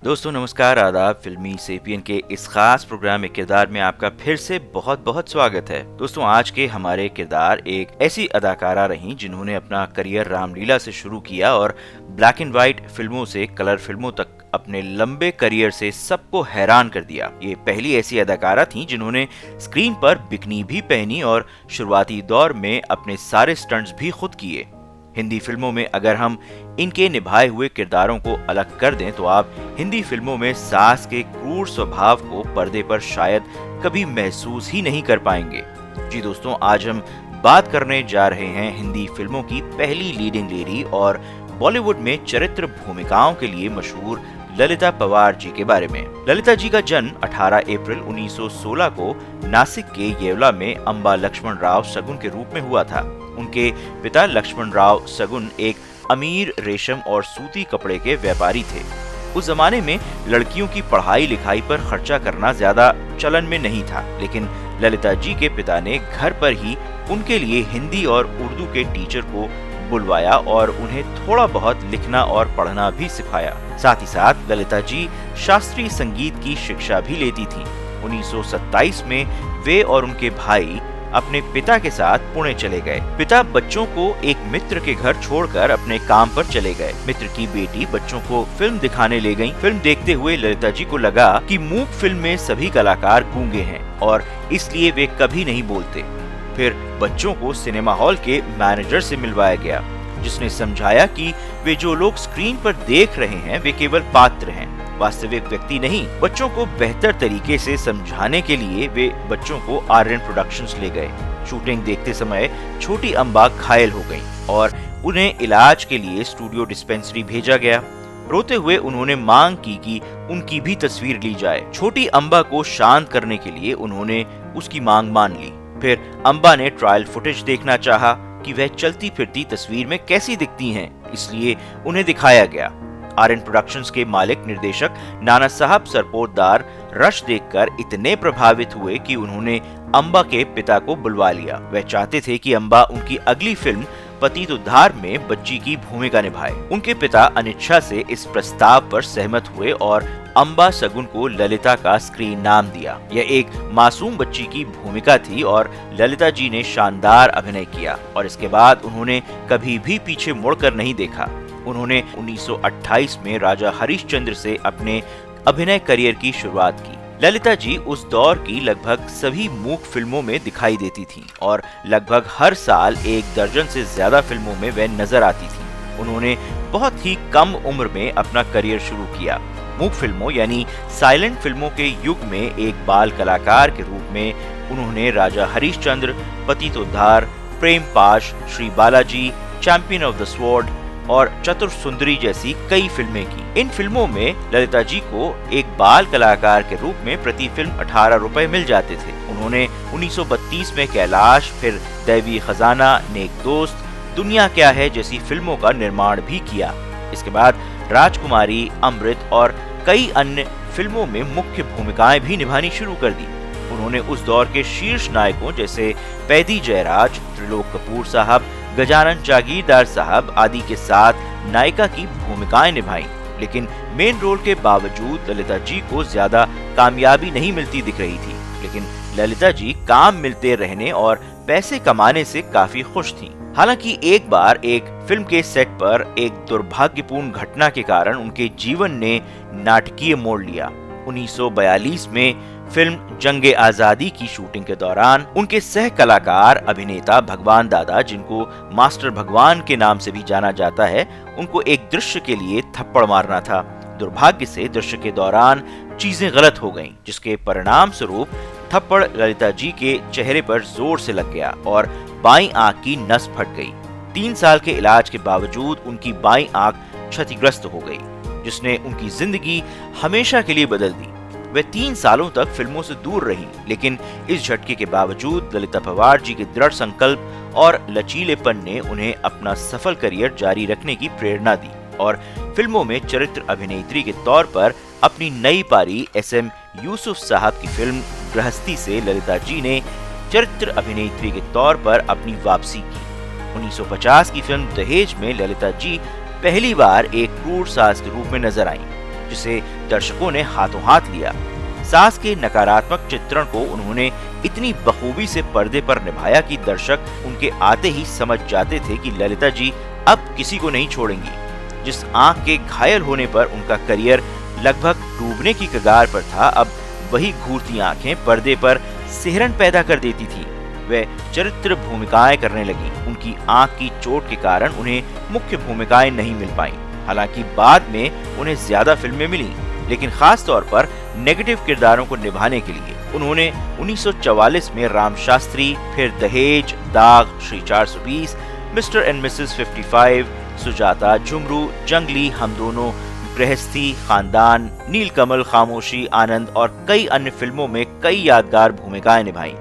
दोस्तों नमस्कार, आदाब। फिल्मी सेपियन के इस खास प्रोग्राम में किरदार में आपका फिर से बहुत बहुत स्वागत है। दोस्तों आज के हमारे किरदार एक ऐसी अदाकारा रहीं जिन्होंने अपना करियर रामलीला से शुरू किया और ब्लैक एंड व्हाइट फिल्मों से कलर फिल्मों तक अपने लंबे करियर से सबको हैरान कर दिया। ये पहली ऐसी अदाकारा थीं जिन्होंने स्क्रीन पर बिकनी भी पहनी और शुरुआती दौर में अपने सारे स्टंट्स भी खुद किए। हिंदी फिल्मों में अगर हम इनके निभाए हुए किरदारों को अलग कर दें तो आप हिंदी फिल्मों में सास के क्रूर स्वभाव को पर्दे पर शायद कभी महसूस ही नहीं कर पाएंगे। जी दोस्तों, आज हम बात करने जा रहे हैं हिंदी फिल्मों की पहली लीडिंग लेडी और बॉलीवुड में चरित्र भूमिकाओं के लिए मशहूर ललिता पवार जी के बारे में। ललिता जी का जन्म 18 अप्रैल 1916 को नासिक के येवला में अम्बा लक्ष्मण राव सगुन के रूप में हुआ था। उनके पिता लक्ष्मण राव सगुन एक अमीर रेशम और सूती कपड़े के व्यापारी थे। उस जमाने में लड़कियों की पढ़ाई लिखाई पर खर्चा करना ज्यादा चलन में नहीं था, लेकिन ललिता जी के पिता ने घर पर ही उनके लिए हिंदी और उर्दू के टीचर को बुलवाया और उन्हें थोड़ा बहुत लिखना और पढ़ना भी सिखाया। साथ ही साथ ललिता जी शास्त्रीय संगीत की शिक्षा भी लेती थीं। 1927 में वे और उनके भाई अपने पिता के साथ पुणे चले गए। पिता बच्चों को एक मित्र के घर छोड़कर अपने काम पर चले गए। मित्र की बेटी बच्चों को फिल्म दिखाने ले गई। फिल्म देखते हुए ललिता जी को लगा कि मूक फिल्म में सभी कलाकार गूंगे हैं और इसलिए वे कभी नहीं बोलते। फिर बच्चों को सिनेमा हॉल के मैनेजर से मिलवाया गया, जिसने समझाया कि वे जो लोग स्क्रीन पर देख रहे हैं वे केवल पात्र हैं, वास्तविक व्यक्ति नहीं। बच्चों को बेहतर तरीके से समझाने के लिए वे बच्चों को आर्यन प्रोडक्शंस ले गए। शूटिंग देखते समय छोटी अम्बा घायल हो गईं और उन्हें इलाज के लिए स्टूडियो डिस्पेंसरी भेजा गया। रोते हुए उन्होंने मांग की कि उनकी भी तस्वीर ली जाए। छोटी अम्बा को शांत करने के लिए उन्होंने उसकी मांग मान ली। फिर अम्बा ने ट्रायल फुटेज देखना चाहा कि वह चलती फिरती तस्वीर में कैसी दिखती हैं, इसलिए उन्हें दिखाया गया। आर्यन प्रोडक्शंस के मालिक निर्देशक नाना साहब सरपोतदार रश देखकर इतने प्रभावित हुए कि उन्होंने अम्बा के पिता को बुलवा लिया। वह चाहते थे कि अम्बा उनकी अगली फिल्म पतित उद्धार में बच्ची की भूमिका निभाए। उनके पिता अनिच्छा से इस प्रस्ताव पर सहमत हुए और अम्बा सगुन को ललिता का स्क्रीन नाम दिया। यह एक मासूम बच्ची की भूमिका थी और ललिता जी ने शानदार अभिनय किया और इसके बाद उन्होंने कभी भी पीछे मुड़कर नहीं देखा। उन्होंने 1928 में राजा हरिश्चंद्र से अपने अभिनय करियर की शुरुआत की। ललिता जी उस दौर की लगभग सभी मूक फिल्मों में दिखाई देती थीं और लगभग हर साल 1 दर्जन से ज्यादा फिल्मों में वे नजर आती थीं। उन्होंने बहुत ही कम उम्र में अपना करियर शुरू किया। मूक फिल्मों यानी साइलेंट फिल्मों के युग में एक बाल कलाकार के रूप में उन्होंने राजा हरिश्चंद्र, पतित उद्धार, प्रेम पाश, Shri Balaji, champion of the sword और चतुर सुंदरी जैसी कई फिल्में की। इन फिल्मों में ललिता जी को एक बाल कलाकार के रूप में प्रति फिल्म 18 रुपए मिल जाते थे। उन्होंने 1932 में कैलाश, फिर दैवी खजाना, नेक दोस्त, दुनिया क्या है जैसी फिल्मों का निर्माण भी किया। इसके बाद राजकुमारी, अमृत और कई अन्य फिल्मों में मुख्य भूमिकाएं भी निभानी शुरू कर दी। उन्होंने उस दौर के शीर्ष नायकों जैसे पैदी जयराज, त्रिलोक कपूर साहब, गजानन जागीरदार साहब आदि के साथ नायिका की भूमिकाएं निभाई, लेकिन मेन रोल के बावजूद ललिता जी को ज्यादा कामयाबी नहीं मिलती दिख रही थी। लेकिन ललिता जी काम मिलते रहने और पैसे कमाने से काफी खुश थीं। हालांकि एक बार एक फिल्म के सेट पर एक दुर्भाग्यपूर्ण घटना के कारण उनके जीवन ने नाटकीय मोड़ लिया। 1942 में फिल्म जंगे आजादी की शूटिंग के दौरान उनके सह कलाकार अभिनेता भगवान दादा, जिनको मास्टर भगवान के नाम से भी जाना जाता है, उनको एक दृश्य के लिए थप्पड़ मारना था। दुर्भाग्य से दृश्य के दौरान चीजें गलत हो गईं, जिसके परिणाम स्वरूप थप्पड़ ललिता जी के चेहरे पर जोर से लग गया और बाईं आंख की नस फट गई। 3 साल के इलाज के बावजूद उनकी बाईं आंख क्षतिग्रस्त हो गई, जिसने उनकी जिंदगी हमेशा के लिए बदल दी। वे 3 सालों तक फिल्मों से दूर रहीं, लेकिन इस झटके के बावजूद ललिता पवार जी के दृढ़ संकल्प और लचीलेपन ने उन्हें अपना सफल करियर जारी रखने की प्रेरणा दी और फिल्मों में चरित्र अभिनेत्री के तौर पर अपनी नई पारी SM यूसुफ साहब की फिल्म गृहस्थी से ललिता जी ने चरित्र अभिनेत्री के तौर पर अपनी वापसी की। 1950 की फिल्म दहेज में ललिता जी पहली बार एक क्रूर सास के रूप में नजर आईं, जिसे दर्शकों ने हाथों हाथ लिया। सास के नकारात्मक चित्रण को उन्होंने इतनी बखूबी से पर्दे पर निभाया कि दर्शक उनके आते ही समझ जाते थे कि ललिता जी अब किसी को नहीं छोड़ेंगी। जिस आंख के घायल होने पर उनका करियर लगभग डूबने की कगार पर था, अब वही घूरती आंखें पर्दे पर सिहरन पैदा कर देती थी। वे चरित्र भूमिकाएं करने लगी। उनकी आंख की चोट के कारण उन्हें मुख्य भूमिकाएं नहीं मिल पाईं। हालांकि बाद में उन्हें ज्यादा फिल्में मिलीं, लेकिन खास तौर पर नेगेटिव किरदारों को निभाने के लिए उन्होंने 1944 में राम शास्त्री, फिर Dahej, Daag, Shree 420, Mr and Mrs 55, Sujata, Jhumroo, Junglee, Hum दोनों, गृहस्थी, खानदान, नीलकमल, खामोशी, आनंद और कई अन्य फिल्मों में कई यादगार भूमिकाएं निभाई।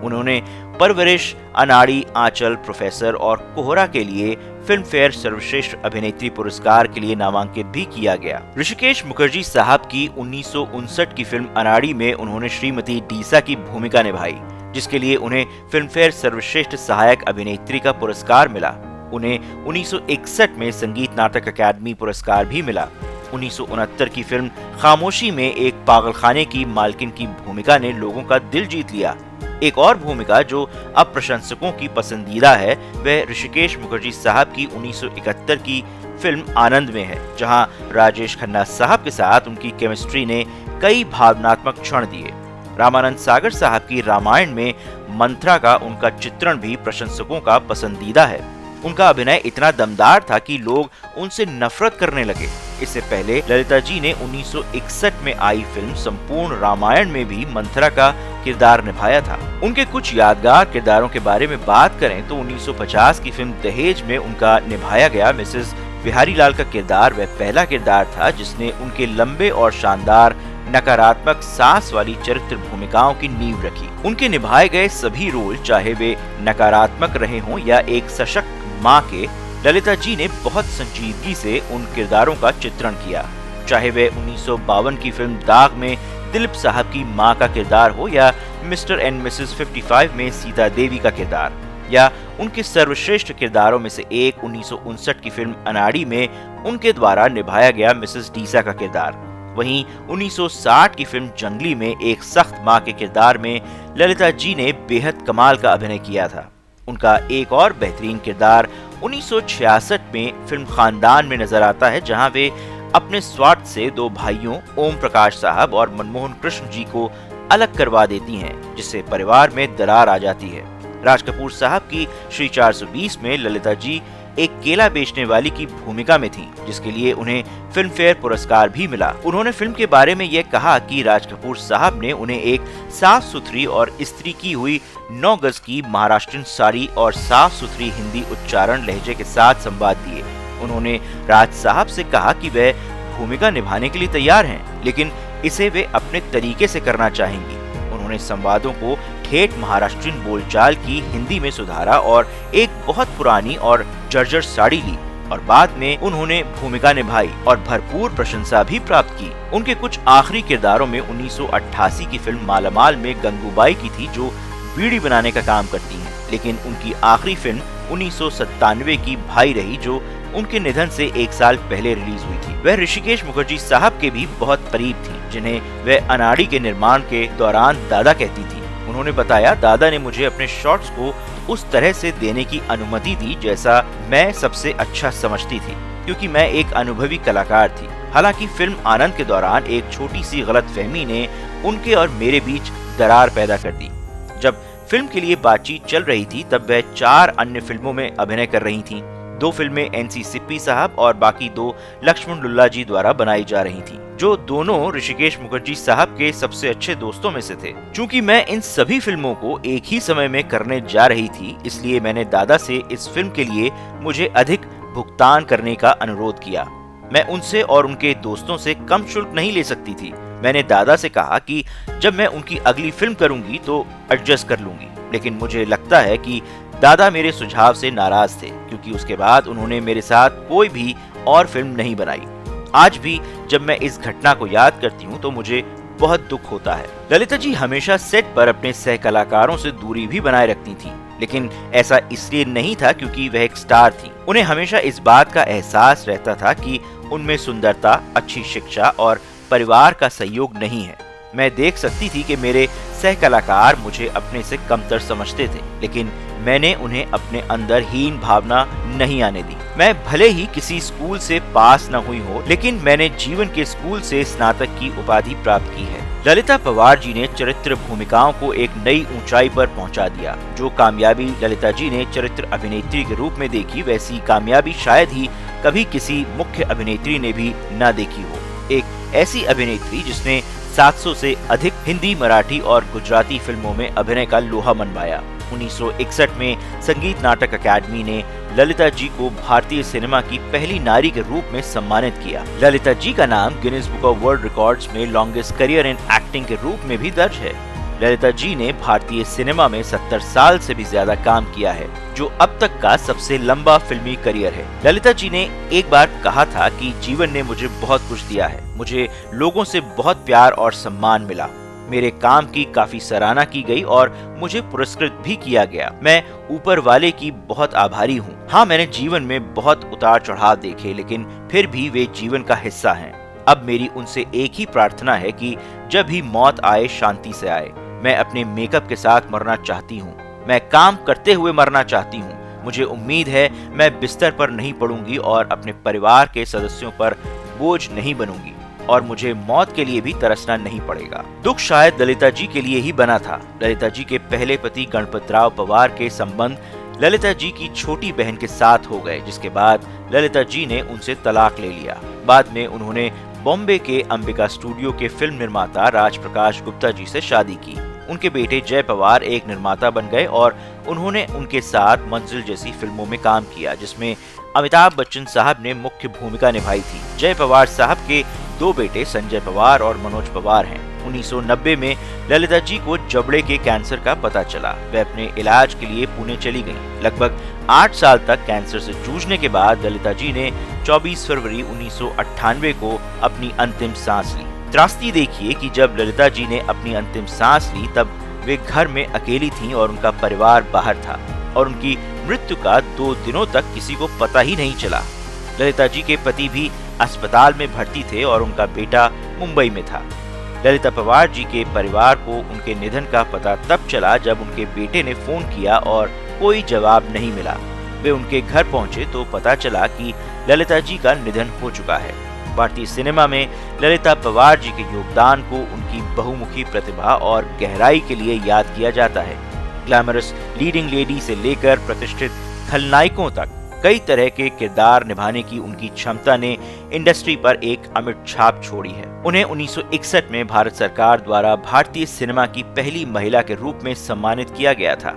उन्होंने परवरिश, अनाड़ी, आंचल, प्रोफेसर और कोहरा के लिए फिल्म फेयर सर्वश्रेष्ठ अभिनेत्री पुरस्कार के लिए नामांकित भी किया गया। ऋषिकेश मुखर्जी साहब की 1959 की फिल्म अनाड़ी में उन्होंने श्रीमती डीसा की भूमिका निभाई, जिसके लिए उन्हें फिल्म फेयर सर्वश्रेष्ठ सहायक अभिनेत्री का पुरस्कार मिला। उन्हें 1961 में संगीत नाटक अकादमी पुरस्कार भी मिला। 1969 की फिल्म खामोशी में एक पागलखाने की मालकिन की भूमिका ने लोगों का दिल जीत लिया। एक और भूमिका जो अब प्रशंसकों की पसंदीदा है वह ऋषिकेश मुखर्जी साहब की 1971 की फिल्म आनंद में है, जहां राजेश खन्ना साहब के साथ उनकी केमिस्ट्री ने कई भावनात्मक क्षण दिए। रामानंद सागर साहब की रामायण में मंत्रा का उनका चित्रण भी प्रशंसकों का पसंदीदा है। उनका अभिनय इतना दमदार था कि लोग उनसे नफरत करने लगे। इससे पहले ललिता जी ने 1961 में आई फिल्म संपूर्ण रामायण में भी मंथरा का किरदार निभाया था। उनके कुछ यादगार किरदारों के बारे में बात करें तो 1950 की फिल्म दहेज में उनका निभाया गया मिसेस बिहारी लाल का किरदार वह पहला किरदार था जिसने उनके लंबे और शानदार नकारात्मक सास वाली चरित्र भूमिकाओं की नींव रखी। उनके निभाए गए सभी रोल, चाहे वे नकारात्मक रहे हों या एक सशक्त माँ के, ललिता जी ने बहुत संजीदगी से उन किरदारों का चित्रण किया। चाहे वे 1952 की फिल्म दाग में दिलीप साहब की माँ का किरदार हो या मिस्टर एंड मिसेस 55 में सीता देवी का किरदार, या उनके सर्वश्रेष्ठ किरदारों में से एक 1959 की फिल्म अनाड़ी में उनके द्वारा निभाया गया मिसेस डीसा का किरदार। वहीं 1960 की फिल्म जंगली में एक सख्त माँ के किरदार में ललिता जी ने बेहद कमाल का अभिनय किया था। उनका एक और बेहतरीन किरदार 1966 में फिल्म खानदान में नजर आता है, जहां वे अपने स्वार्थ से दो भाइयों ओम प्रकाश साहब और मनमोहन कृष्ण जी को अलग करवा देती हैं, जिससे परिवार में दरार आ जाती है। राज कपूर साहब की श्री 420 में ललिता जी एक केला बेचने वाली की भूमिका में थीं, जिसके लिए उन्हें फिल्म फेयर पुरस्कार भी मिला। उन्होंने फिल्म के बारे में यह कहा कि राज कपूर साहब ने उन्हें एक साफ सुथरी और इस्त्री की हुई 9 गज की महाराष्ट्रीयन साड़ी और साफ सुथरी हिंदी उच्चारण लहजे के साथ संवाद दिए। उन्होंने राज साहब से कहा कि वह भूमिका निभाने के लिए तैयार हैं, लेकिन इसे वे अपने तरीके से करना चाहेंगी। उन्होंने संवादों को ठेठ महाराष्ट्रीयन बोलचाल की हिंदी में सुधारा और एक बहुत पुरानी और जर्जर साड़ी ली और बाद में उन्होंने भूमिका निभाई और भरपूर प्रशंसा भी प्राप्त की। उनके कुछ आखिरी किरदारों में 1988 की फिल्म मालामाल में गंगूबाई की थी, जो बीड़ी बनाने का काम करती हैं, लेकिन उनकी आखिरी फिल्म 1997 की भाई रही, जो उनके निधन से 1 साल पहले रिलीज हुई थी। वह ऋषिकेश मुखर्जी साहब के भी बहुत करीब थी, जिन्हें वह अनाड़ी के निर्माण के दौरान दादा कहती थी। उन्होंने बताया, दादा ने मुझे अपने शॉट्स को उस तरह से देने की अनुमति दी जैसा मैं सबसे अच्छा समझती थी, क्योंकि मैं एक अनुभवी कलाकार थी। हालांकि फिल्म आनंद के दौरान एक छोटी सी गलतफहमी ने उनके और मेरे बीच दरार पैदा कर दी। जब फिल्म के लिए बातचीत चल रही थी तब वह 4 अन्य फिल्मों में अभिनय कर रही थीं। 2 फिल्में एनसी सिप्पी साहब और बाकी 2 लक्ष्मण लुल्ला जी द्वारा बनाई जा रही थीं, जो दोनों ऋषिकेश मुखर्जी साहब के सबसे अच्छे दोस्तों में से थे। चूंकि मैं इन सभी फिल्मों को एक ही समय में करने जा रही थी, इसलिए मैंने दादा से इस फिल्म के लिए मुझे अधिक भुगतान करने का अनुरोध किया। मैं उनसे और उनके दोस्तों से कम शुल्क नहीं ले सकती थी। मैंने दादा से कहा कि जब मैं उनकी अगली फिल्म करूंगी तो एडजस्ट कर लूंगी, लेकिन मुझे लगता है कि दादा मेरे सुझाव से नाराज थे, क्योंकि उसके बाद उन्होंने मेरे साथ कोई भी और फिल्म नहीं बनाई। आज भी जब मैं इस घटना को याद करती हूँ तो मुझे बहुत दुख होता है। ललिता जी हमेशा सेट पर अपने सह कलाकारों से दूरी भी बनाए रखती थी, लेकिन ऐसा इसलिए नहीं था क्योंकि वह एक स्टार थी। उन्हें हमेशा इस बात का एहसास रहता था कि उनमें सुंदरता, अच्छी शिक्षा और परिवार का सहयोग नहीं है। मैं देख सकती थी कि मेरे सह कलाकार मुझे अपने से कमतर समझते थे, लेकिन मैंने उन्हें अपने अंदर हीन भावना नहीं आने दी। मैं भले ही किसी स्कूल से पास न हुई हो, लेकिन मैंने जीवन के स्कूल से स्नातक की उपाधि प्राप्त की है। ललिता पवार जी ने चरित्र भूमिकाओं को एक नई ऊंचाई पर पहुंचा दिया। जो कामयाबी ललिता जी ने चरित्र अभिनेत्री के रूप में देखी, वैसी कामयाबी शायद ही कभी किसी मुख्य अभिनेत्री ने भी न देखी हो। एक ऐसी अभिनेत्री जिसने 700 से अधिक हिंदी, मराठी और गुजराती फिल्मों में अभिनय का लोहा मनवाया। 1961 में संगीत नाटक अकादमी ने ललिता जी को भारतीय सिनेमा की पहली नारी के रूप में सम्मानित किया। ललिता जी का नाम Guinness book of world records में लॉन्गेस्ट करियर इन एक्टिंग के रूप में भी दर्ज है। ललिता जी ने भारतीय सिनेमा में 70 साल से भी ज्यादा काम किया है, जो अब तक का सबसे लंबा फिल्मी करियर है। ललिता जी ने एक बार कहा था कि जीवन ने मुझे बहुत कुछ दिया है। मुझे लोगों से बहुत प्यार और सम्मान मिला। मेरे काम की काफी सराहना की गई और मुझे पुरस्कृत भी किया गया। मैं ऊपर वाले की बहुत आभारी हूँ। हाँ, मैंने जीवन में बहुत उतार चढ़ाव देखे, लेकिन फिर भी वे जीवन का हिस्सा हैं। अब मेरी उनसे एक ही प्रार्थना है कि जब भी मौत आए, शांति से आए। मैं अपने मेकअप के साथ मरना चाहती हूँ। मैं काम करते हुए मरना चाहती हूँ। मुझे उम्मीद है मैं बिस्तर पर नहीं पड़ूंगी और अपने परिवार के सदस्यों पर बोझ नहीं बनूंगी और मुझे मौत के लिए भी तरसना नहीं पड़ेगा। दुख शायद ललिता जी के लिए ही बना था। ललिता जी के पहले पति गणपतराव पवार के संबंध ललिता जी की छोटी बहन के साथ हो गए, जिसके बाद ललिता जी ने उनसे तलाक ले लिया। बाद में उन्होंने बॉम्बे के अंबिका स्टूडियो के फिल्म निर्माता राजप्रकाश गुप्ता जी से शादी की। उनके बेटे जय पवार एक निर्माता बन गए और उन्होंने उनके साथ मंजिल जैसी फिल्मों में काम किया, जिसमें अमिताभ बच्चन साहब ने मुख्य भूमिका निभाई थी। जय पवार साहब के दो बेटे संजय पवार और मनोज पवार हैं। 1990 में ललिता जी को जबड़े के कैंसर का पता चला। वे अपने इलाज के लिए पुणे चली गईं। लगभग 8 साल तक कैंसर से जूझने के बाद ललिता जी ने 24 फरवरी 1998 को अपनी अंतिम सांस ली। त्रासदी देखिए कि जब ललिता जी ने अपनी अंतिम सांस ली, तब वे घर में अकेली थीं और उनका परिवार बाहर था और उनकी मृत्यु का 2 दिनों तक किसी को पता ही नहीं चला। ललिता जी के पति भी अस्पताल में भर्ती थे और उनका बेटा मुंबई में था। ललिता पवार जी के परिवार को उनके निधन का पता तब चला जब उनके बेटे ने फोन किया और कोई जवाब नहीं मिला। वे उनके घर पहुंचे तो पता चला कि ललिता जी का निधन हो चुका है। भारतीय सिनेमा में ललिता पवार जी के योगदान को उनकी बहुमुखी प्रतिभा और गहराई के लिए याद किया जाता है। ग्लैमरस लीडिंग लेडी से लेकर प्रतिष्ठित खलनायकों तक कई तरह के किरदार निभाने की उनकी क्षमता ने इंडस्ट्री पर एक अमिट छाप छोड़ी है। उन्हें 1961 में भारत सरकार द्वारा भारतीय सिनेमा की पहली महिला के रूप में सम्मानित किया गया था।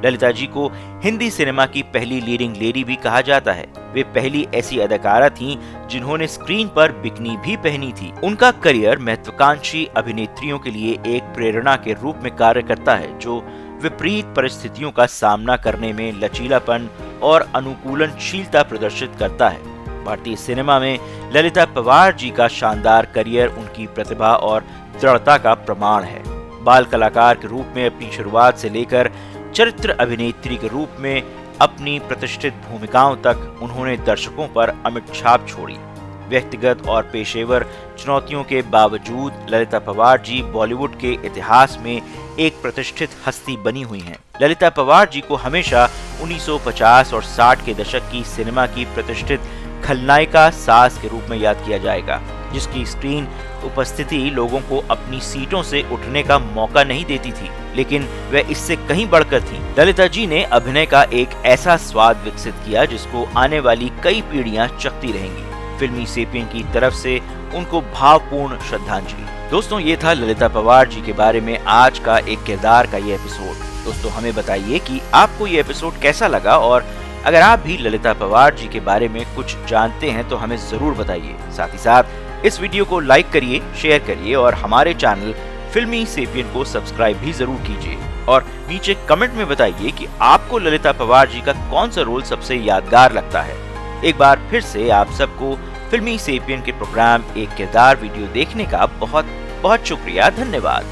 ललिता जी को हिंदी सिनेमा की पहली लीडिंग लेडी भी कहा जाता है। वे पहली ऐसी अदाकारा थीं जिन्होंने स्क्रीन पर बिकनी भी पहनी थी। उनका करियर महत्वाकांक्षी अभिनेत्रियों के लिए एक प्रेरणा के रूप में कार्य करता है, जो विपरीत परिस्थितियों का सामना करने में लचीलापन और अनुकूलनशीलता प्रदर्शित करता है। भारतीय सिनेमा में ललिता पवार जी का शानदार करियर उनकी प्रतिभा और दृढ़ता का प्रमाण है। बाल कलाकार के रूप में अपनी शुरुआत से लेकर चरित्र अभिनेत्री के रूप में अपनी प्रतिष्ठित भूमिकाओं तक उन्होंने दर्शकों पर अमिट छाप छोड़ी। व्यक्तिगत और पेशेवर चुनौतियों के बावजूद ललिता पवार जी बॉलीवुड के इतिहास में एक प्रतिष्ठित हस्ती बनी हुई हैं। ललिता पवार जी को हमेशा 1950 और 60 के दशक की सिनेमा की प्रतिष्ठित खलनायिका सास के रूप में याद किया जाएगा, जिसकी स्क्रीन उपस्थिति लोगों को अपनी सीटों से उठने का मौका नहीं देती थी, लेकिन वह इससे कहीं बढ़कर थी। ललिता जी ने अभिनय का एक ऐसा स्वाद विकसित किया जिसको आने वाली कई पीढ़ियां चखती रहेंगी। फिल्मी सेपियन की तरफ से उनको भावपूर्ण श्रद्धांजलि। दोस्तों, ये था ललिता पवार जी के बारे में आज का एक किरदार का ये एपिसोड। दोस्तों, हमें बताइए कि आपको ये एपिसोड कैसा लगा और अगर आप भी ललिता पवार जी के बारे में कुछ जानते हैं तो हमें जरूर बताइए। साथ ही साथ इस वीडियो को लाइक करिए, शेयर करिए और हमारे चैनल फिल्मी सेपियन को सब्सक्राइब भी जरूर कीजिए। और नीचे कमेंट में बताइए कि आपको ललिता पवार जी का कौन सा रोल सबसे यादगार लगता है। एक बार फिर से आप सबको फिल्मी सेपियन के प्रोग्राम एक किरदार वीडियो देखने का बहुत बहुत शुक्रिया। धन्यवाद।